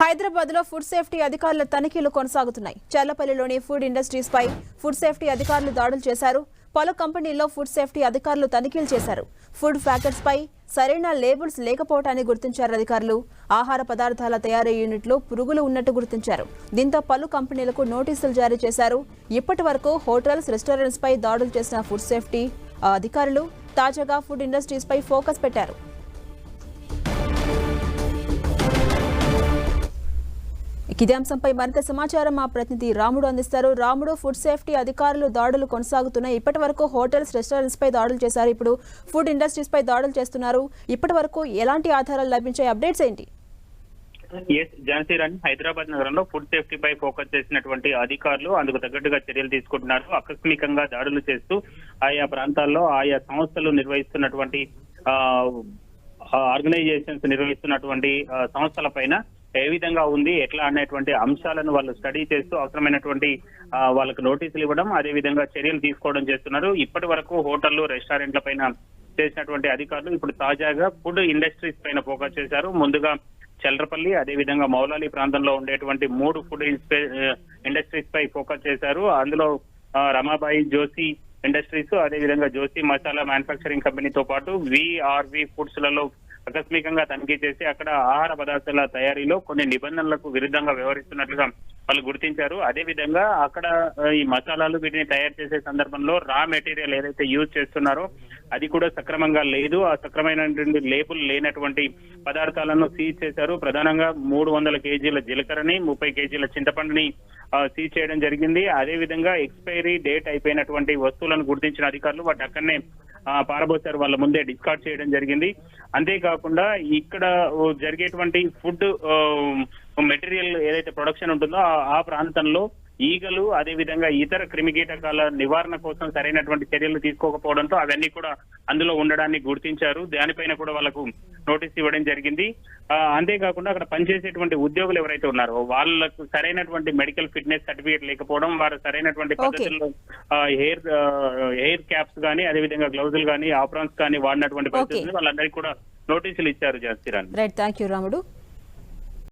హైదరాబాద్ లో food safety అధికారుల తనిఖీలు కొనసాగుతున్నాయి. చల్లపల్లిలోని ఫుడ్ ఇండస్ట్రీస్ పై ఫుడ్ సేఫ్టీ అధికారులు దాడులు చేశారు. పలు కంపెనీల్లో ఫుడ్ సేఫ్టీ అధికారులు తనిఖీలు చేశారు. ఫుడ్ ప్యాకెట్స్ పై సరైన లేబుల్స్ లేకపోవటాన్ని గుర్తించారు అధికారులు. ఆహార పదార్థాల తయారీ యూనిట్లో పురుగులు ఉన్నట్టు గుర్తించారు. దీంతో పలు కంపెనీలకు నోటీసులు జారీ చేశారు. ఇప్పటి వరకు హోటల్స్, రెస్టారెంట్స్ పై దాడులు చేసిన ఫుడ్ సేఫ్టీ అధికారులు తాజాగా ఫుడ్ ఇండస్ట్రీస్ పై ఫోకస్ పెట్టారు. ఇదే అంశంపై మరింత సమాచారం మా ప్రతినిధి రాముడు అందిస్తారు. రాముడు, ఫుడ్ సేఫ్టీ అధికారులు దాడులు కొనసాగుతున్నాయి. ఇప్పటి వరకు హోటల్స్, రెస్టారెంట్స్ పై దాడులు చేశారు. ఇప్పుడు ఫుడ్ ఇండస్ట్రీస్ పై దాడులు చేస్తున్నారు. ఇప్పటి వరకు ఎలాంటి ఆధారాలు లభించాయి? అప్డేట్స్ ఏంటి? ఝాన్సీ రాణి, హైదరాబాద్ నగరంలో ఫుడ్ సేఫ్టీ పై ఫోకస్ చేసినటువంటి అధికారులు అందుకు తగ్గట్టుగా చర్యలు తీసుకుంటున్నారు. ఆకస్మికంగా దాడులు చేస్తూ ఆయా ప్రాంతాల్లో ఆయా సంస్థలు నిర్వహిస్తున్నటువంటి ఆర్గనైజేషన్స్ నిర్వహిస్తున్నటువంటి సంస్థల పైన ఏ విధంగా ఉంది, ఎట్లా అనేటువంటి అంశాలను వాళ్ళు స్టడీ చేస్తూ అవసరమైనటువంటి వాళ్ళకు నోటీసులు ఇవ్వడం, అదే విధంగా చర్యలు తీసుకోవడం చేస్తున్నారు. ఇప్పటి వరకు హోటళ్లు, రెస్టారెంట్ల పైన చేసినటువంటి అధికారులు ఇప్పుడు తాజాగా ఫుడ్ ఇండస్ట్రీస్ పైన ఫోకస్ చేశారు. ముందుగా చల్రపల్లి, అదే విధంగా మౌలాలి ప్రాంతంలో ఉండేటువంటి 3 ఫుడ్ ఇండస్ట్రీస్ పై ఫోకస్ చేశారు. అందులో రమాబాయి జోషి ఇండస్ట్రీస్, అదే విధంగా జోషి మసాలా మ్యానుఫ్యాక్చరింగ్ కంపెనీతో పాటు విఆర్వి ఫుడ్స్ లలో ఆకస్మికంగా తనిఖీ చేసి అక్కడ ఆహార పదార్థాల తయారీలో కొన్ని నిబంధనలకు విరుద్ధంగా వ్యవహరిస్తున్నట్లుగా వాళ్ళు గుర్తించారు. అదే విధంగా అక్కడ ఈ మసాలాలు వీటిని తయారు చేసే సందర్భంలో రా మెటీరియల్ ఏదైతే యూజ్ చేస్తున్నారో అది కూడా సక్రమంగా లేదు. ఆ సక్రమైనటువంటి లేబుల్ లేనటువంటి పదార్థాలను సీజ్ చేశారు. ప్రధానంగా 300 కేజీల జీలకర్రని, 30 కేజీల చింతపండుని సీజ్ చేయడం జరిగింది. అదే విధంగా ఎక్స్పైరీ డేట్ అయిపోయినటువంటి వస్తువులను గుర్తించిన అధికారులు వాటి అక్కడనే పారబోసారు, వాళ్ళ ముందే డిస్కార్డ్ చేయడం జరిగింది. అంతేకాకుండా ఇక్కడ జరిగేటువంటి ఫుడ్ మెటీరియల్ ఏదైతే ప్రొడక్షన్ ఉంటుందో ఆ ప్రాంతంలో ఈగలు, అదే విధంగా ఇతర క్రిమికీటకాల నివారణ కోసం సరైనటువంటి చర్యలు తీసుకోకపోవడంతో అవన్నీ కూడా అందులో ఉండడాన్ని గుర్తించారు. దానిపైన కూడా వాళ్ళకు నోటీస్ ఇవ్వడం జరిగింది. అంతేకాకుండా అక్కడ పనిచేసేటువంటి ఉద్యోగులు ఎవరైతే ఉన్నారో వాళ్ళకు సరైనటువంటి మెడికల్ ఫిట్నెస్ సర్టిఫికేట్ లేకపోవడం, వారు సరైనటువంటి పద్ధతుల్లో హెయిర్ క్యాప్స్ కానీ, అదే విధంగా గ్లౌజులు కానీ, ఆప్రాన్స్ కానీ వాడినటువంటి పరిస్థితులు వాళ్ళందరికీ కూడా నోటీసులు ఇచ్చారు. ఝాన్సీ రాణి. రైట్, థాంక్యూ రాముడు.